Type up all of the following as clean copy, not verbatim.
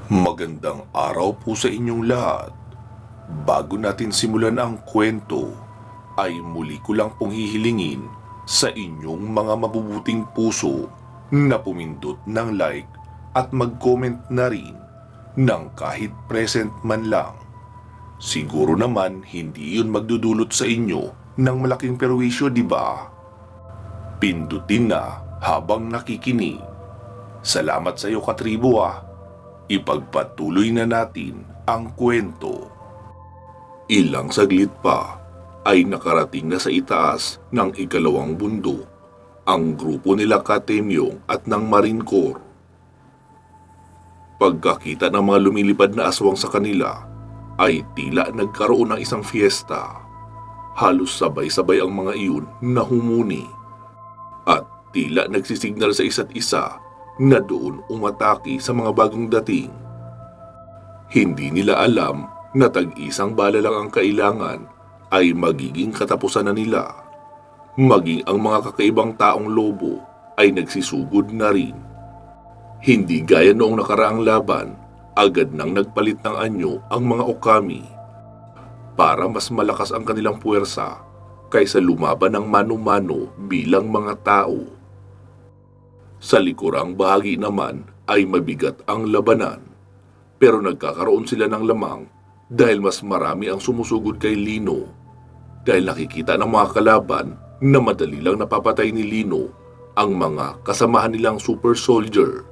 Magandang araw po sa inyong lahat. Bago natin simulan ang kwento, ay muli ko lang pong hihilingin sa inyong mga mabubuting puso na pumindot ng like at mag-comment na rin ng kahit present man lang. Siguro naman hindi yun magdudulot sa inyo ng malaking perwisyo, di ba? Pindutin na habang nakikinig. Salamat sa iyo, katribo ah. Ipagpatuloy na natin ang kwento. Ilang saglit pa ay nakarating na sa itaas ng ikalawang bundok ang grupo nila Katemyong at ng Marine Corps. Pagkakita ng mga lumilipad na aswang sa kanila ay tila nagkaroon ng isang fiesta. Halos sabay-sabay ang mga iyon na humuni at tila nagsisignal sa isa't isa na doon umatake sa mga bagong dating. Hindi nila alam na tag-isang bala lang ang kailangan ay magiging katapusan na nila. Maging ang mga kakaibang taong lobo ay nagsisugod na rin. Hindi gaya noong nakaraang laban, agad nang nagpalit ng anyo ang mga okami para mas malakas ang kanilang puwersa kaysa lumaban ng mano-mano bilang mga tao. Sa likurang bahagi naman ay mabigat ang labanan, pero nagkakaroon sila ng lamang dahil mas marami ang sumusugod kay Lino. Dahil nakikita ng mga kalaban na madali lang napapatay ni Lino ang mga kasamahan nilang super soldier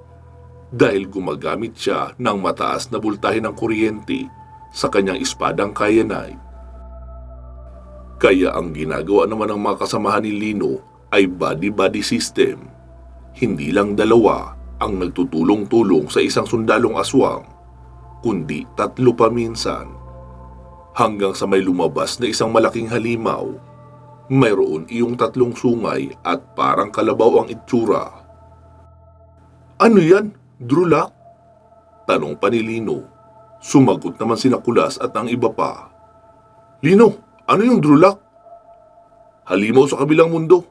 dahil gumagamit siya ng mataas na bultahe ng kuryente sa kanyang espadang Kyanite. Kaya ang ginagawa naman ng mga kasamahan ni Lino ay body-body system. Hindi lang dalawa ang nagtutulong-tulong sa isang sundalong aswang, kundi tatlo pa minsan. Hanggang sa may lumabas na isang malaking halimaw, mayroon iyong tatlong sungay at parang kalabaw ang itsura. "Ano yan? Drulak?" tanong pa ni Lino. Sumagot naman sina Kulas at ang iba pa. "Lino, ano yung Drulak?" "Halimaw sa kabilang mundo.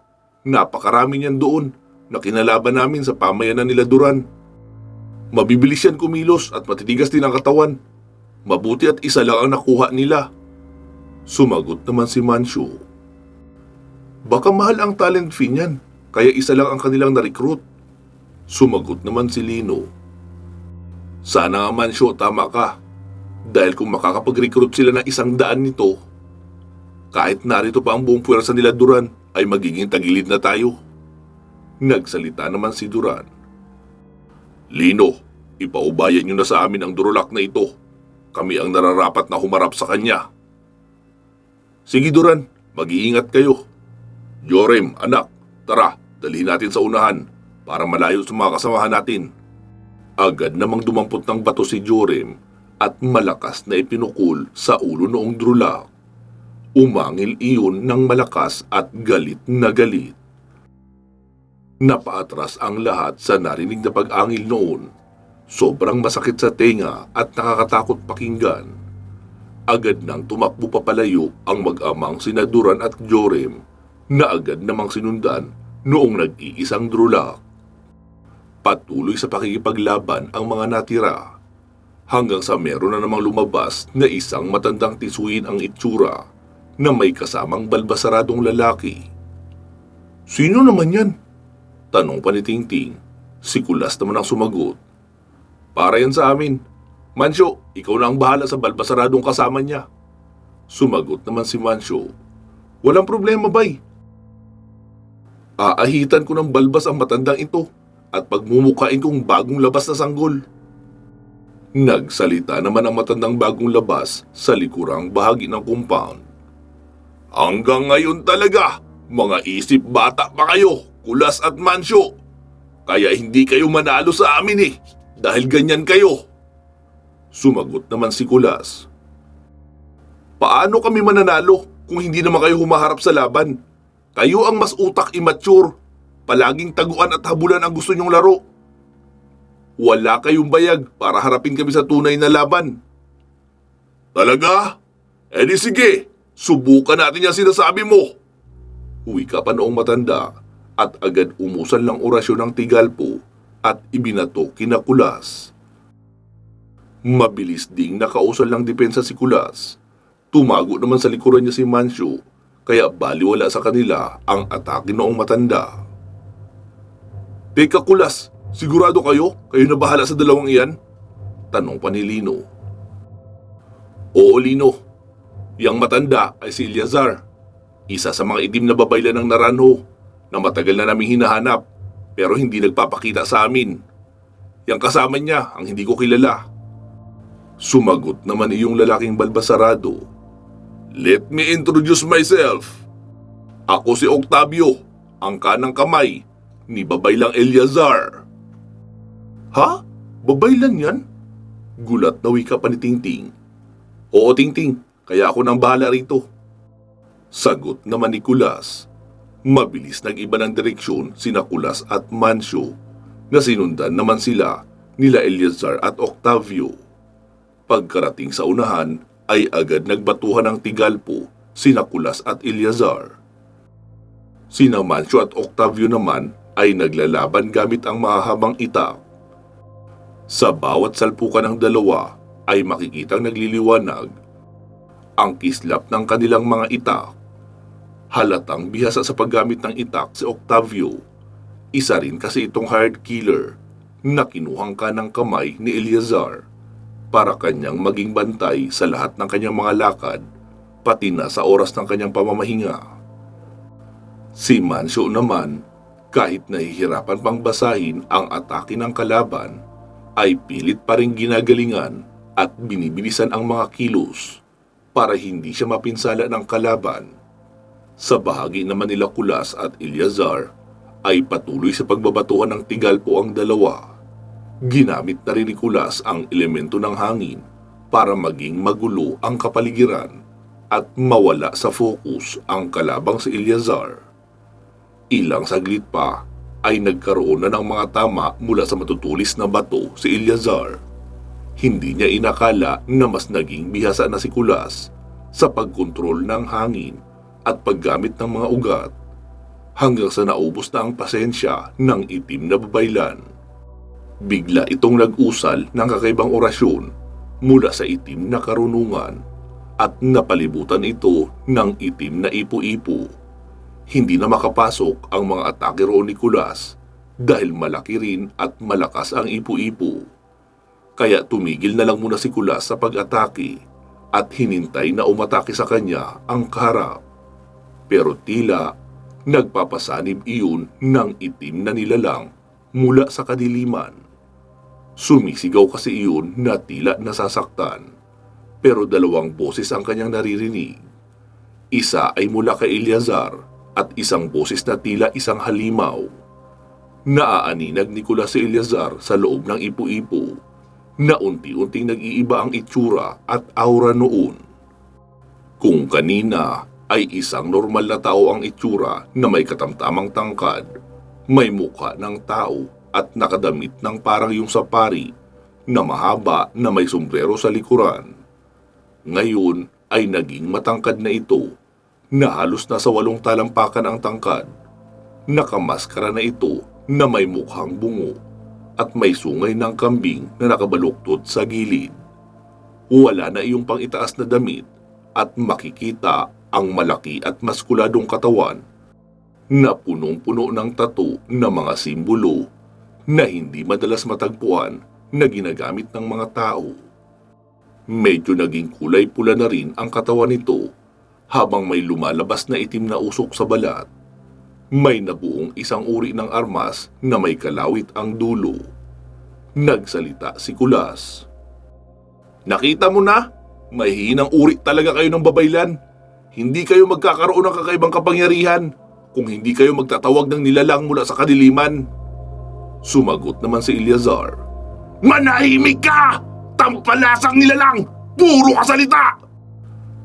Napakarami niyan doon na kinalaban namin sa pamayanan nila Duran. Mabibilis yan kumilos at matitigas din ang katawan. Mabuti at isa lang ang nakuha nila." Sumagot naman si Mancio. "Baka mahal ang talent fee niyan, kaya isa lang ang kanilang na-recruit." Sumagot naman si Lino. "Sana nga Mancio, tama ka. Dahil kung makakapag-recruit sila ng 100 nito, kahit narito pa ang buong puwersa nila Duran, ay magiging tagilid na tayo." Nagsalita naman si Duran. "Lino, ipaubayan niyo na sa amin ang Drulak na ito. Kami ang nararapat na humarap sa kanya." "Sige Duran, mag-iingat kayo. Jorem, anak, tara, dalhin natin sa unahan para malayo sa mga kasamahan natin." Agad namang dumampot ng bato si Jorem at malakas na ipinukul sa ulo noong Drulak. Umangil iyon ng malakas at galit na galit. Napaatras ang lahat sa narinig na pag-angil noon. Sobrang masakit sa tenga at nakakatakot pakinggan. Agad nang tumakbo papalayo ang mag-amang sina Duran at Jorem na agad namang sinundan noong nag-iisang Drulak. Patuloy sa pakikipaglaban ang mga natira hanggang sa meron na namang lumabas na isang matandang tisuin ang itsura na may kasamang balbasaradong lalaki. "Sino naman yan?" tanong pa ni Tingting. Si Kulas naman ang sumagot. "Para yan sa amin. Mancio, ikaw na ang bahala sa balbasaradong kasama niya." Sumagot naman si Mancio. "Walang problema, bay. Aahitan ko ng balbas ang matandang ito at pagmumukain kong bagong labas na sanggol." Nagsalita naman ang matandang bagong labas sa likurang bahagi ng compound. "Hanggang ngayon talaga, mga isip bata pa kayo, Kulas at Mancio. Kaya hindi kayo manalo sa amin eh, dahil ganyan kayo." Sumagot naman si Kulas. "Paano kami mananalo kung hindi naman kayo humaharap sa laban? Kayo ang mas utak immature. Palaging taguan at habulan ang gusto nyong laro. Wala kayong bayag para harapin kami sa tunay na laban." "Talaga? Eh di sige, subukan natin yung sinasabi mo." Wika pa noong matanda at agad umusan ng orasyon ng Tigalpo at ibinato kina Kulas. Mabilis ding nakausal ng depensa si Kulas. Tumago naman sa likuran niya si Mancio, kaya baliwala sa kanila ang atake noong matanda. Teka Kulas, sigurado kayo? Kayo na bahala sa dalawang iyan? Tanong pa ni Lino. Oo Lino, yang matanda ay si Eleazar, isa sa mga itim na babaylan ng Naranjo na matagal na naming hinahanap pero hindi nagpapakita sa amin. Yang kasama niya ang hindi ko kilala. Sumagot naman iyong lalaking balbasarado. Let me introduce myself. Ako si Octavio, ang kanang kamay ni Babaylang Eleazar. Ha? Babaylan yan? Gulat na wika pa ni Tingting. Oo Tingting, kaya ako nang bahala rito. Sagot naman ni Kulas. Mabilis nag-iba ng direksyon sina Kulas at Mancio na sinundan naman sila nila Eleazar at Octavio. Pagkarating sa unahan ay agad nagbatuhan ng tigalpo sina Kulas at Eleazar. Sina Mancio at Octavio naman ay naglalaban gamit ang mahahabang itak. Sa bawat salpukan ng dalawa ay makikitang nagliliwanag ang kislap ng kanilang mga itak. Halatang bihasa sa paggamit ng itak si Octavio. Isa rin kasi itong hired killer na kinuhang kanang kamay ni Eleazar para kanyang maging bantay sa lahat ng kanyang mga lakad, pati na sa oras ng kanyang pamamahinga. Si Mancio naman, kahit nahihirapan pang basahin ang atake ng kalaban, ay pilit pa rin ginagalingan at binibilisan ang mga kilos para hindi siya mapinsala ng kalaban. Sa bahagi naman nila Kulas at Eleazar, ay patuloy sa pagbabatuhan ng tigalpo ang dalawa. Ginamit na rin ni Kulas ang elemento ng hangin para maging magulo ang kapaligiran at mawala sa focus ang kalabang si Eleazar. Ilang saglit pa ay nagkaroon na ng mga tama mula sa matutulis na bato si Eleazar. Hindi niya inakala na mas naging bihasa na si Kulas sa pagkontrol ng hangin at paggamit ng mga ugat hanggang sa naubos na ang pasensya ng itim na babaylan. Bigla itong nag-usal ng kakaibang orasyon mula sa itim na karunungan at napalibutan ito ng itim na ipo-ipo. Hindi na makapasok ang mga atake roon ni Kulas dahil malaki rin at malakas ang ipo-ipo. Kaya tumigil na lang muna si Kulas sa pag-atake at hinintay na umatake sa kanya ang kaharap. Pero tila nagpapasanib iyon ng itim na nilalang mula sa kadiliman. Sumisigaw kasi iyon na tila nasasaktan, pero dalawang boses ang kanyang naririnig. Isa ay mula kay Eleazar at isang boses na tila isang halimaw. Naaaninag ni Kulas si Eleazar sa loob ng ipo-ipo na unti-unting nag-iiba ang itsura at aura noon. Kung kanina ay isang normal na tao ang itsura na may katamtamang tangkad, may mukha ng tao at nakadamit ng parang yung sapari na mahaba na may sombrero sa likuran. Ngayon ay naging matangkad na ito na halos nasa 8 talampakan ang tangkad. Nakamaskara na ito na may mukhang bungo at may sungay ng kambing na nakabaluktot sa gilid. Wala na iyong pang-itaas na damit at makikita ang malaki at maskuladong katawan na punong-puno ng tattoo na mga simbolo na hindi madalas matagpuan na ginagamit ng mga tao. Medyo naging kulay pula na rin ang katawan nito habang may lumalabas na itim na usok sa balat. May nabuong isang uri ng armas na may kalawit ang dulo. Nagsalita si Kulas. Nakita mo na? May hinang uri talaga kayo ng babaylan. Hindi kayo magkakaroon ng kakaibang kapangyarihan kung hindi kayo magtatawag ng nilalang mula sa kadiliman. Sumagot naman si Eleazar. Manahimik ka! Tampalasang nilalang! Puro kasalita!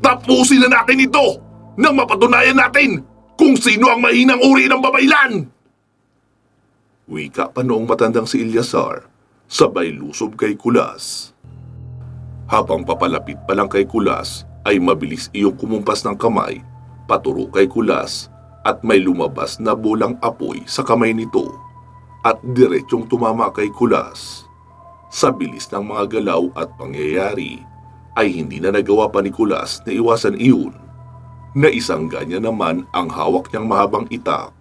Tapusin na natin ito nang mapatunayan natin kung sino ang mahinang uri ng babaylan! Wika pa noong matandang si Eleazar, sabay lusob kay Kulas. Habang papalapit pa lang kay Kulas, ay mabilis iyong kumumpas ng kamay, paturo kay Kulas at may lumabas na bolang apoy sa kamay nito at diretsong tumama kay Kulas. Sa bilis ng mga galaw at pangyayari, ay hindi na nagawa pa ni Kulas na iwasan iyon. Naisangga niya naman ang hawak niyang mahabang itak.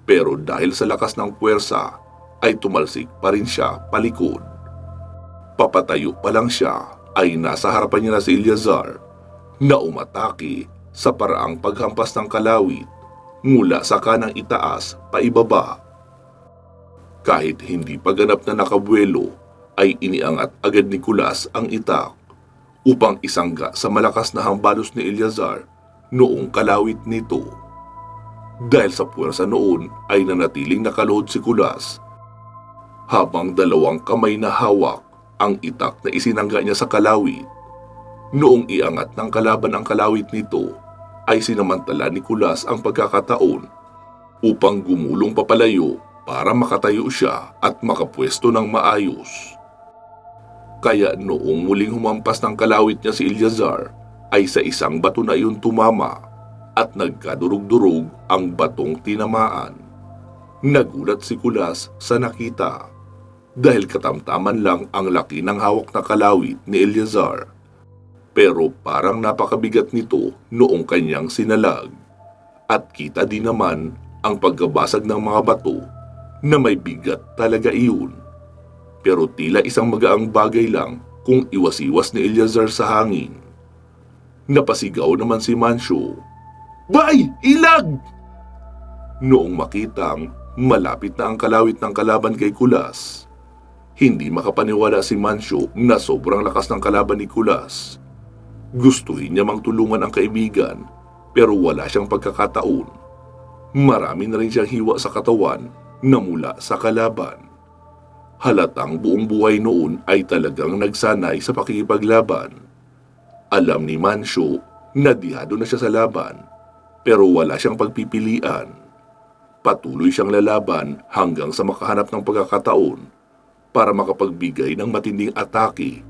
Pero dahil sa lakas ng puwersa, ay tumalsik pa rin siya palikod. Papatayo pa lang siya ay nasa harapan niya na si Eleazar na umatake sa paraang paghampas ng kalawit mula sa kanang itaas paibaba. Kahit hindi pa ganap na nakabuelo, ay iniangat agad ni Kulas ang itak upang isangga sa malakas na hambalos ni Eleazar noong kalawit nito. Dahil sa puwersa noon ay nanatiling nakaluhod si Kulas habang dalawang kamay na hawak ang itak na isinangga niya sa kalawit. Noong iangat ng kalaban ang kalawit nito, ay sinamantala ni Kulas ang pagkakataon upang gumulong papalayo para makatayo siya at makapwesto ng maayos. Kaya noong muling humampas ng kalawit niya si Eleazar, ay sa isang bato na iyon tumama at nagkadurog-durog ang batong tinamaan. Nagulat si Kulas sa nakita dahil katamtaman lang ang laki ng hawak na kalawit ni Eleazar. Pero parang napakabigat nito noong kanyang sinalag at kita din naman ang pagkabasag ng mga bato na may bigat talaga iyon. Pero tila isang magaang bagay lang kung iwas-iwas ni Eleazar sa hangin. Napasigaw naman si Mancio, "Bay! Ilag!" Noong makitang malapit na ang kalawit ng kalaban kay Kulas. Hindi makapaniwala si Mancio na sobrang lakas ng kalaban ni Kulas. Gustuhin niya mang tulungan ang kaibigan pero wala siyang pagkakataon. Marami na rin siyang hiwa sa katawan na mula sa kalaban. Halatang buong buhay noon ay talagang nagsanay sa pakikipaglaban. Alam ni Mancio na dihado na siya sa laban pero wala siyang pagpipilian. Patuloy siyang lalaban hanggang sa makahanap ng pagkakataon para makapagbigay ng matinding atake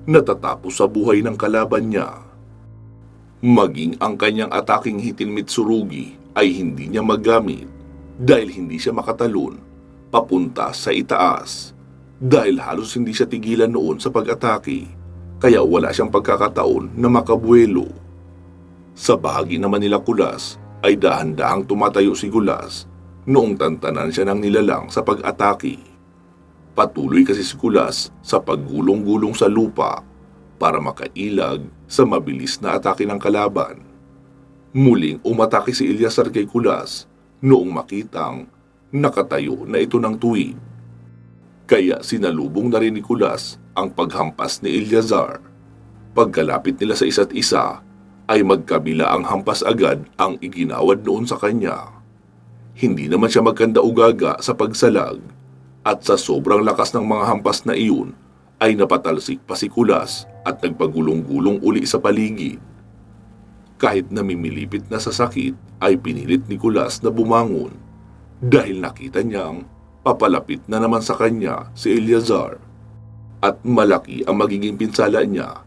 na tatapos sa buhay ng kalaban niya. Maging ang kanyang ataking Hitin Mitsurugi ay hindi niya magamit dahil hindi siya makatalon papunta sa itaas dahil halos hindi siya tigilan noon sa pag-atake kaya wala siyang pagkakataon na makabuelo. Sa bahagi naman nila Kulas ay dahan-dahang tumatayo si Kulas noong tantanan siya ng nilalang sa pag-atake. Patuloy kasi si Kulas sa paggulong-gulong sa lupa para makailag sa mabilis na atake ng kalaban. Muling umatake si Eleazar kay Kulas noong makitang nakatayo na ito ng tuwid. Kaya sinalubong na rin ni Kulas ang paghampas ni Eleazar. Pagkalapit nila sa isa't isa, ay magkabila ang hampas agad ang iginawad noon sa kanya. Hindi naman siya magkanda-ugaga sa pagsalag at sa sobrang lakas ng mga hampas na iyon ay napatalsik pa si Kulas at nagpagulong-gulong uli sa paligid. Kahit namimilipit na sa sakit ay pinilit ni Kulas na bumangon dahil nakita niyang papalapit na naman sa kanya si Eleazar at malaki ang magiging pinsala niya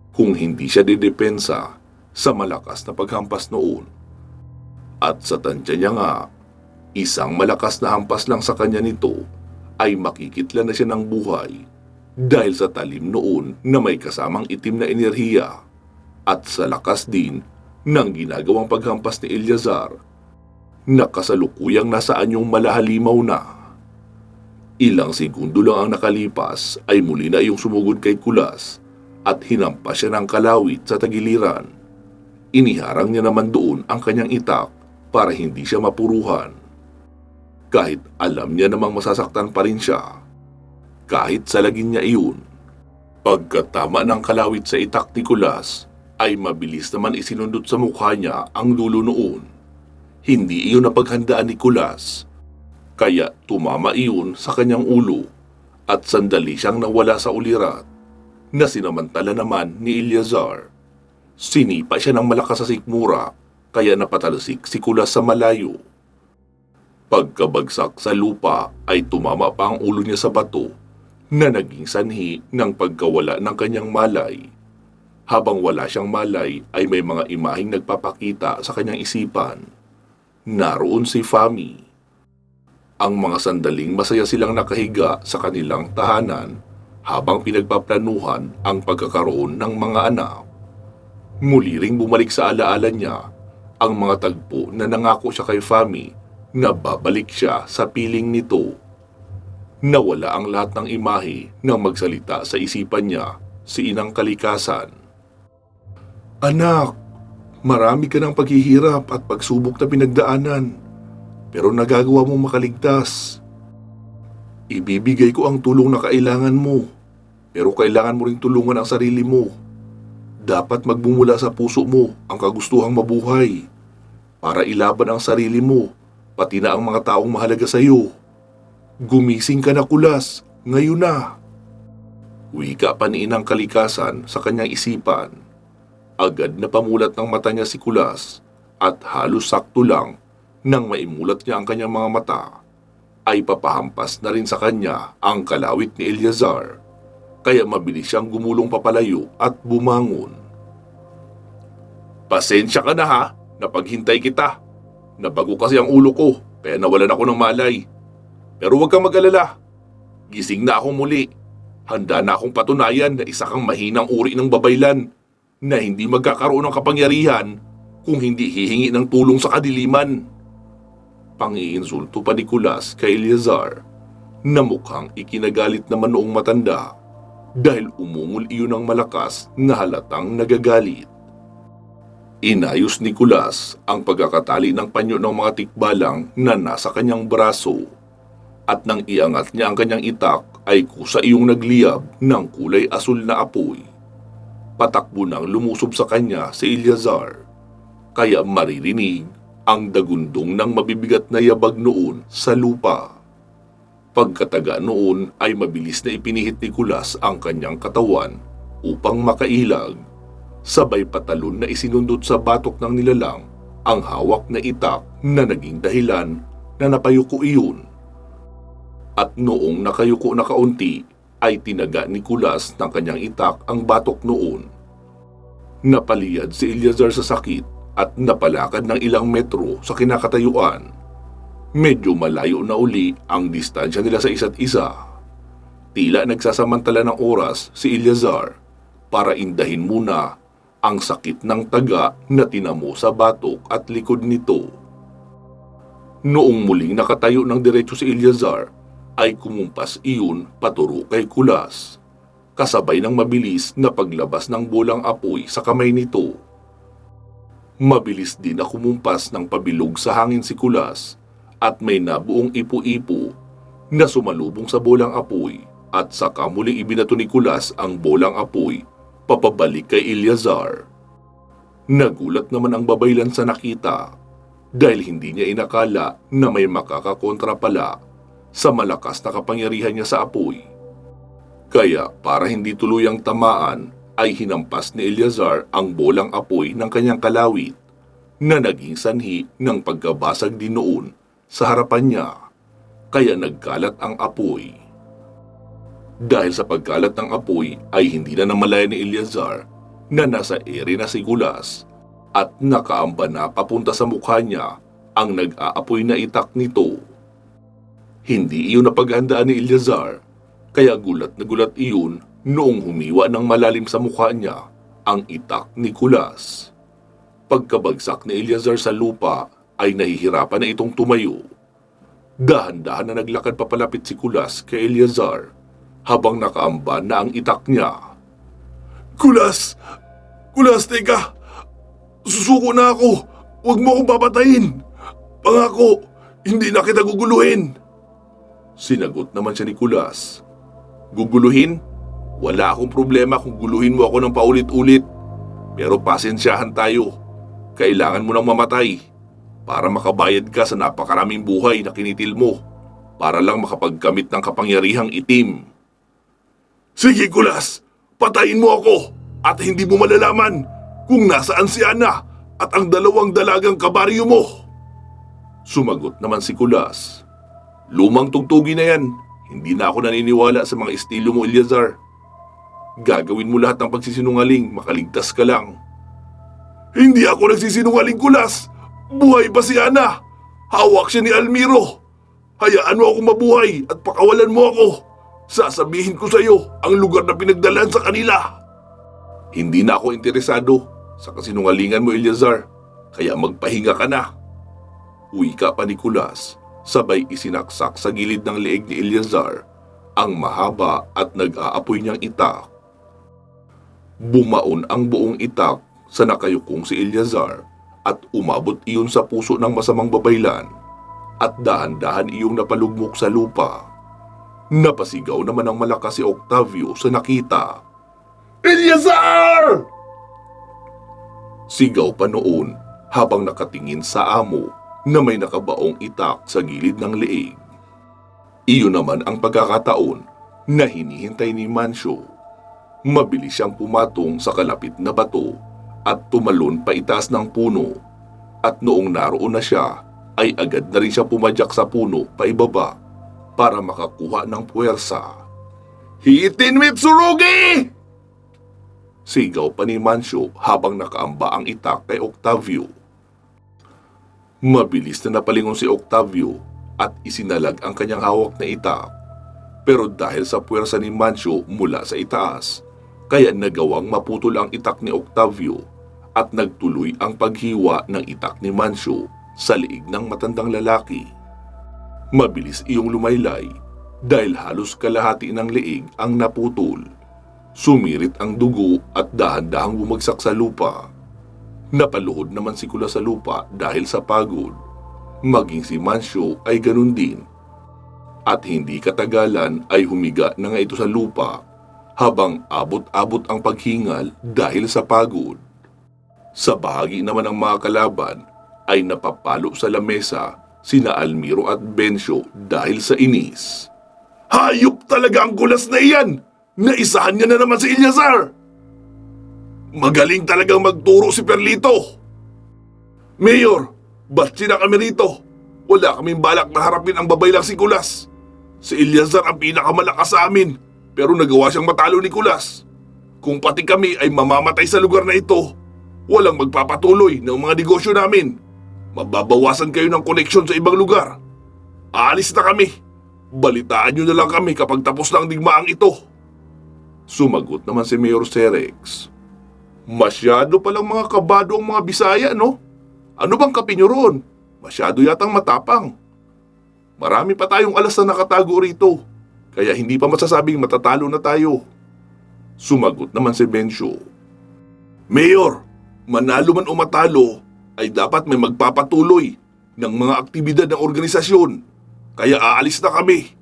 kung hindi siya didepensa sa malakas na paghampas noon. At sa tansya niya nga, isang malakas na hampas lang sa kanya nito ay makikitla na siya ng buhay dahil sa talim noon na may kasamang itim na enerhiya at sa lakas din ng ginagawang paghampas ni Eleazar na kasalukuyang nasa anyong malahalimaw na. Ilang segundo lang ang nakalipas ay muli na iyong sumugod kay Kulas at hinampas siya ng kalawit sa tagiliran. Iniharang niya naman doon ang kanyang itak para hindi siya mapuruhan. Kahit alam niya namang masasaktan pa rin siya. Kahit salagin niya iyon. Pagkatama ng kalawit sa itak ni Kulas, ay mabilis naman isinundot sa mukha niya ang dulo noon. Hindi iyon napaghandaan ni Kulas. Kaya tumama iyon sa kanyang ulo at sandali siyang nawala sa ulirat na sinamantala naman ni Eleazar. Sinipa siya ng malakas sa sikmura kaya napatalsik si Kulas sa malayo. Pagkabagsak sa lupa ay tumama pa ang ulo niya sa bato na naging sanhi ng pagkawala ng kanyang malay. Habang wala siyang malay ay may mga imaheng nagpapakita sa kanyang isipan. Naroon si Fami. Ang mga sandaling masaya silang nakahiga sa kanilang tahanan habang pinagpaplanuhan ang pagkakaroon ng mga anak. Muli ring bumalik sa alaala niya ang mga tagpo na nangako siya kay Fami na babalik siya sa piling nito. Nawala ang lahat ng imahe nang magsalita sa isipan niya si Inang Kalikasan. Anak, marami ka ng paghihirap at pagsubok na pinagdaanan, pero nagagawa mo makaligtas. Ibibigay ko ang tulong na kailangan mo, pero kailangan mo ring tulungan ang sarili mo. Dapat magbumula sa puso mo ang kagustuhang mabuhay para ilaban ang sarili mo, pati na ang mga taong mahalaga sa iyo. Gumising ka na, Kulas, ngayon na. Wika pa ni Inang Kalikasan sa kanyang isipan. Agad na pamulat ng mata niya si Kulas at halos sakto lang nang maimulat niya ang kanyang mga mata ay papahampas na rin sa kanya ang kalawit ni Eleazar, kaya mabilis siyang gumulong papalayo at bumangon. Pasensya ka na ha, napaghintay kita. Nabago kasi ang ulo ko, kaya nawalan ako ng malay. Pero huwag kang mag-alala. Gising na ako muli. Handa na akong patunayan na isa kang mahinang uri ng babaylan na hindi magkakaroon ng kapangyarihan kung hindi hihingi ng tulong sa kadiliman. Pang-iinsulto pa ni Kulas kay Eleazar na mukhang ikinagalit naman noong matanda dahil umungol iyon ng malakas na halatang nagagalit. Inayos ni Kulas ang pagkakatali ng panyo ng mga tikbalang na nasa kanyang braso at nang iangat niya ang kanyang itak ay kusa iyong nagliyab ng kulay asul na apoy. Patakbo nang lumusob sa kanya si Eleazar, kaya maririnig ang dagundong ng mabibigat na yabag noon sa lupa. Pagkataga noon ay mabilis na ipinihit ni Kulas ang kanyang katawan upang makailag. Sabay patalon na isinundot sa batok ng nilalang ang hawak na itak na naging dahilan na napayuko iyon. At noong nakayuko na kaunti ay tinaga ni Kulas ng kanyang itak ang batok noon. Napaliyad si Eleazar sa sakit at napalakad ng ilang metro sa kinakatayuan. Medyo malayo na uli ang distansya nila sa isa't isa. Tila nagsasamantala ng oras si Eleazar para indahin muna ang sakit ng taga na tinamo sa batok at likod nito. Noong muling nakatayo ng diretso si Eleazar, ay kumumpas iyon paturo kay Kulas, kasabay ng mabilis na paglabas ng bolang apoy sa kamay nito. Mabilis din na kumumpas ng pabilog sa hangin si Kulas at may nabuong ipo-ipo na sumalubong sa bolang apoy at saka muling ibinato ni Kulas ang bolang apoy papabalik kay Eleazar. Nagulat naman ang babaylan sa nakita dahil hindi niya inakala na may makakakontra pala sa malakas na kapangyarihan niya sa apoy. Kaya para hindi tuluyang tamaan ay hinampas ni Eleazar ang bolang apoy ng kanyang kalawit na naging sanhi ng pagkabasag din noon sa harapan niya, kaya nagkalat ang apoy. Dahil sa pagkalat ng apoy ay hindi na namalaya ni Eleazar na nasa ere na si Kulas at nakaamba na papunta sa mukha niya ang nag-aapoy na itak nito. Hindi iyon napaghandaan ni Eleazar, kaya gulat na gulat iyon noong humiwa ng malalim sa mukha niya ang itak ni Kulas. Pagkabagsak ni Eleazar sa lupa ay nahihirapan na itong tumayo. Dahan-dahan na naglakad papalapit si Kulas kay Eleazar habang nakaamba na ang itak niya. Kulas! Kulas, teka! Susuko na ako! Huwag mo akong papatayin! Pangako, hindi na kita guguluhin! Sinagot naman siya ni Kulas. Guguluhin? Wala akong problema kung guluhin mo ako ng paulit-ulit. Pero pasensyahan tayo. Kailangan mo nang mamatay para makabayad ka sa napakaraming buhay na kinitil mo para lang makapagkamit ng kapangyarihang itim. Sige, Kulas! Patayin mo ako at hindi mo malalaman kung nasaan si Ana at ang dalawang dalagang kabaryo mo. Sumagot naman si Kulas. Lumang tugtugi na yan. Hindi na ako naniniwala sa mga estilo mo, Eleazar. Gagawin mo lahat ng pagsisinungaling, makaligtas ka lang. Hindi ako nagsisinungaling, Kulas. Buhay pa si Ana. Hawak siya ni Almiro. Hayaan mo ako mabuhay at pakawalan mo ako. Sasabihin ko sa iyo ang lugar na pinagdalan sa kanila. Hindi na ako interesado sa kasinungalingan mo, Eleazar, kaya magpahinga ka na. Wika pa ni Kulas, sabay isinaksak sa gilid ng leeg ni Eleazar ang mahaba at nag-aapoy niyang itak. Bumaon ang buong itak sa nakayukong si Eleazar at umabot iyon sa puso ng masamang babaylan at dahan-dahan iyong napalugmok sa lupa. Napasigaw naman ng malakas si Octavio sa nakita. Eleazar! Sigaw pa noon habang nakatingin sa amo na may nakabaong itak sa gilid ng leeg. Iyon naman ang pagkakataon na hinihintay ni Mancio. Mabilis siyang pumatong sa kalapit na bato at tumalon pa itaas ng puno. At noong naroon na siya, ay agad na rin siya pumadyak sa puno paibaba para makakuha ng puwersa. Hitin Mitsurugi! Sigaw pa ni Mancio habang nakaamba ang itak kay Octavio. Mabilis na napalingon si Octavio at isinalag ang kanyang hawak na itak. Pero dahil sa puwersa ni Mancio mula sa itaas, kaya nagawang maputol ang itak ni Octavio at nagtuloy ang paghiwa ng itak ni Mancio sa liig ng matandang lalaki. Mabilis iyong lumaylay dahil halos kalahati ng leeg ang naputol. Sumirit ang dugo at dahan-dahang bumagsak sa lupa. Napaluhod naman si Kulas sa lupa dahil sa pagod. Maging si Mancio ay ganun din. At hindi katagalan ay humiga na nga ito sa lupa habang abot-abot ang paghingal dahil sa pagod. Sa bahagi naman ng mga kalaban ay napapalo sa lamesa sina Almiro at Bencio dahil sa inis. Hayop talaga ang Kulas na iyan! Naisahan niya na naman si Eleazar! Magaling talagang magturo si Perlito! Mayor, ba't sina kami rito? Wala kaming balak na harapin ang babaylang si Kulas. Si Eleazar ang pinakamalakas sa amin, pero nagawa siyang matalo ni Kulas. Kung pati kami ay mamamatay sa lugar na ito, walang magpapatuloy ng mga negosyo namin. Mababawasan kayo ng koneksyon sa ibang lugar. Aalis na kami. Balitaan niyo na lang kami kapag tapos na ang digmaang ito. Sumagot naman si Mayor Cerex. Masyado palang mga kabado ang mga Bisaya, no? Ano bang kapi niyo roon? Masyado yatang matapang. Marami pa tayong alas na nakatago rito, kaya hindi pa masasabing matatalo na tayo. Sumagot naman si Bencio. Mayor, manalo man o matalo, ay dapat may magpapatuloy ng mga aktibidad ng organisasyon. Kaya aalis na kami.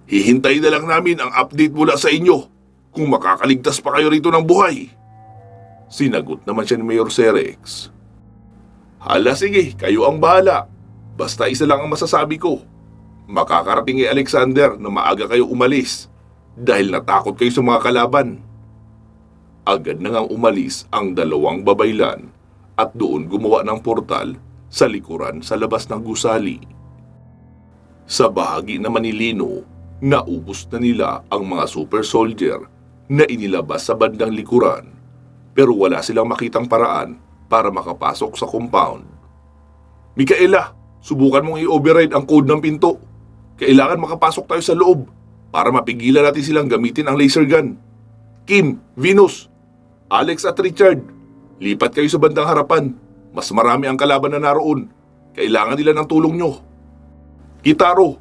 Hihintayin na lang namin ang update mula sa inyo kung makakaligtas pa kayo rito ng buhay. Sinagot naman siya ni Mayor Cerex. Hala sige, kayo ang bahala. Basta isa lang ang masasabi ko. Makakarating kay Alexander na maaga kayo umalis dahil natakot kayo sa mga kalaban. Agad na ngang umalis ang dalawang babaylan at doon gumawa ng portal sa likuran sa labas ng gusali. Sa bahagi naman ni Lino, naubos na nila ang mga super soldier na inilabas sa bandang likuran pero wala silang makitang paraan para makapasok sa compound. Mikaela, subukan mong i-override ang code ng pinto. Kailangan makapasok tayo sa loob para mapigilan natin silang gamitin ang laser gun. Kim, Venus, Alex at Richard, lipat kayo sa bandang harapan. Mas marami ang kalaban na naroon. Kailangan nila ng tulong nyo. Kitaro,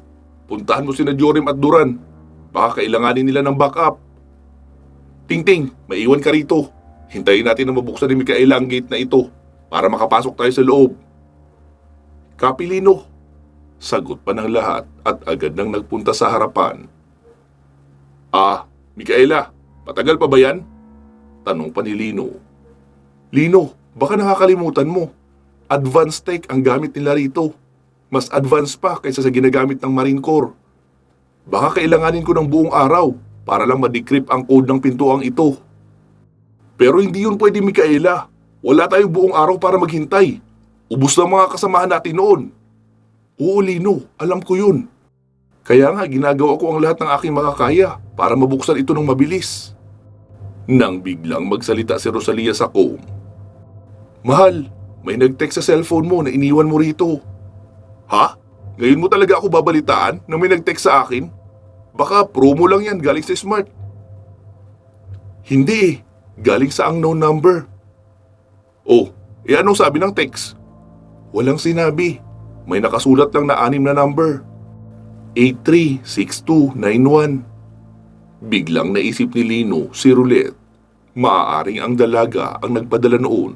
puntahan mo sina Jorim at Duran. Baka kailanganin nila ng backup. Tingting, maiwan ka rito. Hintayin natin na mabuksan ni Mikaela ang gate na ito para makapasok tayo sa loob. Kapilino, sagot pa ng lahat at agad nang nagpunta sa harapan. Mikaela, patagal pa ba yan? Tanong pa ni Lino. Lino, baka nakakalimutan mo. Advanced tech ang gamit nila rito. Mas advanced pa kaysa sa ginagamit ng Marine Corps. Baka kailanganin ko ng buong araw para lang ma-decrypt ang code ng pintuang ito. Pero hindi yun pwede, Mikaela. Wala tayong buong araw para maghintay. Ubus na mga kasamahan natin noon. Oo, Lino, alam ko yun. Kaya nga ginagawa ko ang lahat ng aking makakaya para mabuksan ito ng mabilis. Nang biglang magsalita si Rosalia sa comm. Mahal, may nag-text sa cellphone mo na iniwan mo rito. Ha? Ngayon mo talaga ako babalitaan na may nag-text sa akin? Baka promo lang yan galing sa Smart. Hindi eh. Galing sa unknown number. Oh, anong sabi ng text? Walang sinabi. May nakasulat lang na 6 na number. 836291. Biglang naisip ni Lino si Roulette. Maaaring ang dalaga ang nagpadala noon.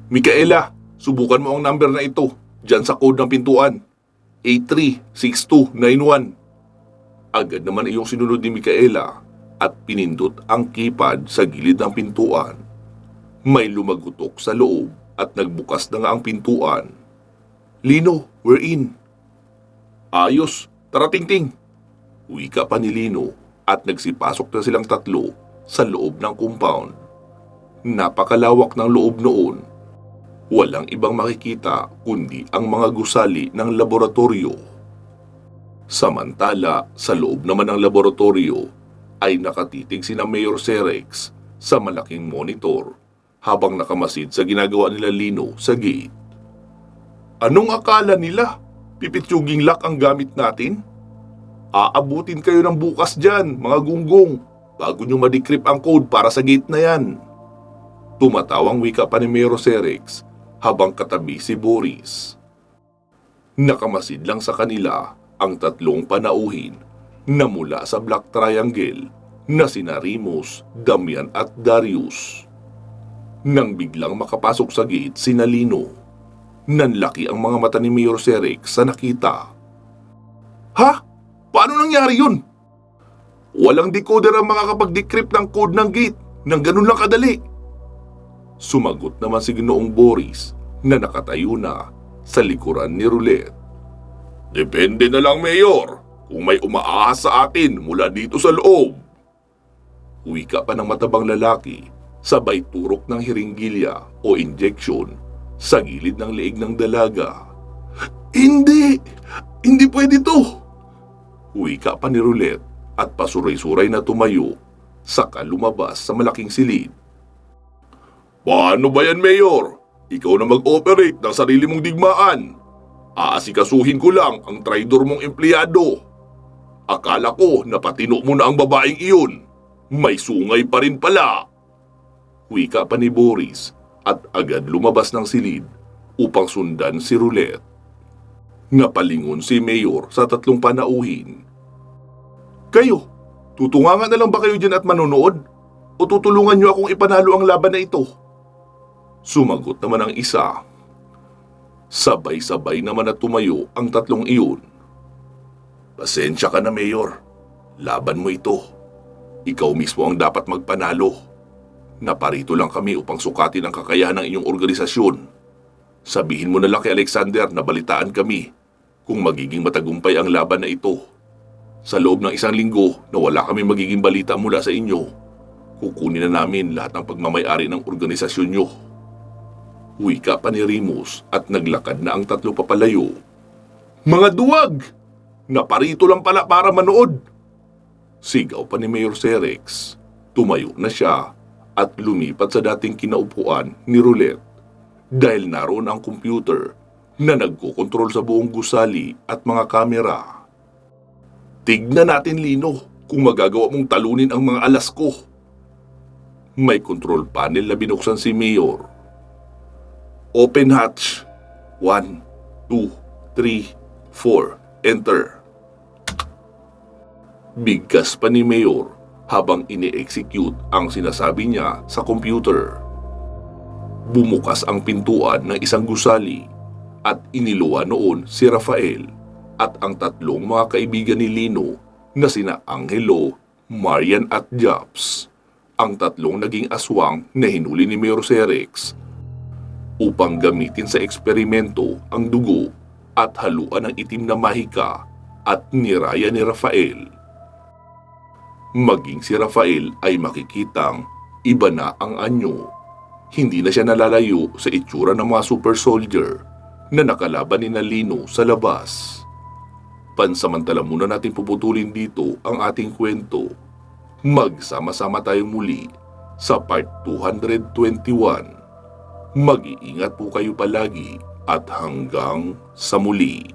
Micaela, subukan mo ang number na ito. Diyan sa code ng pintuan. 836291. Agad naman iyong sinunod ni Micaela at pinindot ang keypad sa gilid ng pintuan. May lumagutok sa loob at nagbukas na nga ang pintuan. Lino, we're in. Ayos, tara Tingting. Wika pa ni Lino at nagsipasok na silang tatlo sa loob ng compound. Napakalawak ng loob noon. Walang ibang makikita kundi ang mga gusali ng laboratorio. Samantala, sa loob naman ng laboratorio ay nakatitig sina Mayor Cerex sa malaking monitor habang nakamasid sa ginagawa nila Lino sa gate. Anong akala nila? Pipitsuging lock ang gamit natin? Aabutin kayo ng bukas dyan, mga gunggong, bago nyo ma-decrypt ang code para sa gate na yan. Tumatawang wika pa ni Mayor Cerex habang katabi si Boris. Nakamasid lang sa kanila ang tatlong panauhin na mula sa Black Triangle na sina Rimos, Damian at Darius. Nang biglang makapasok sa gate sina Lino, nanlaki ang mga mata ni Mayor Cerex sa nakita. Ha? Paano nangyari yun? Walang decoder ang makakapag-decrypt ng code ng gate nang ganun lang kadali. Sumagot naman si Ginoong Boris na nakatayo na sa likuran ni Roulette. Depende na lang, Mayor, kung may umaahas sa atin mula dito sa loob. Wika pa ng matabang lalaki, sabay turok ng hiringgilya o injection sa gilid ng leeg ng dalaga. Hindi! Hindi pwede to! Wika pa ni Roulette at pasuray-suray na tumayo, saka lumabas sa malaking silid. Paano ba yan, Mayor? Ikaw na mag-operate ng sarili mong digmaan. Aasikasuhin ko lang ang traidor mong empleyado. Akala ko na patino mo na ang babaeng iyon. May sungay pa rin pala. Wika pa ni Boris at agad lumabas ng silid upang sundan si Roulette. Napalingon si Mayor sa tatlong panauhin. Kayo, tutungangan na lang ba kayo dyan at manonood? O tutulungan niyo akong ipanalo ang laban na ito? Sumagot naman ang isa. Sabay-sabay naman na tumayo ang tatlong iyon. Pasensya ka na, Mayor. Laban mo ito. Ikaw mismo ang dapat magpanalo. Naparito lang kami upang sukatin ang kakayahan ng inyong organisasyon. Sabihin mo na lang kay Alexander na balitaan kami kung magiging matagumpay ang laban na ito. Sa loob ng 1 linggo na wala kami magiging balita mula sa inyo, kukunin na namin lahat ng pagmamayari ng organisasyon nyo. Wika pa ni Rimos at naglakad na ang tatlo papalayo. Mga duwag! Naparito lang pala para manood! Sigaw pa ni Mayor Cerex. Tumayo na siya at lumipat sa dating kinaupuan ni Roulette dahil naroon ang computer na nagkokontrol sa buong gusali at mga kamera. Tignan natin, Lino, kung magagawa mong talunin ang mga alas ko. May control panel na binuksan si Mayor. Open hatch. 1, 2, 3, 4. Enter. Bigkas pa ni Mayor habang ini-execute ang sinasabi niya sa computer. Bumukas ang pintuan ng isang gusali at iniluwa noon si Rafael at ang tatlong mga kaibigan ni Lino na sina Angelo, Marian at Japs, ang tatlong naging aswang na hinuli ni Mayor Cerex upang gamitin sa eksperimento ang dugo at haluan ng itim na mahika at niraya ni Rafael. Maging si Rafael ay makikitang iba na ang anyo. Hindi na siya nalalayo sa itsura ng mga super soldier na nakalaban ni Lino sa labas. Pansamantala muna natin puputulin dito ang ating kwento. Magsama-sama tayo muli sa part 221. Mag-iingat po kayo palagi at hanggang sa muli.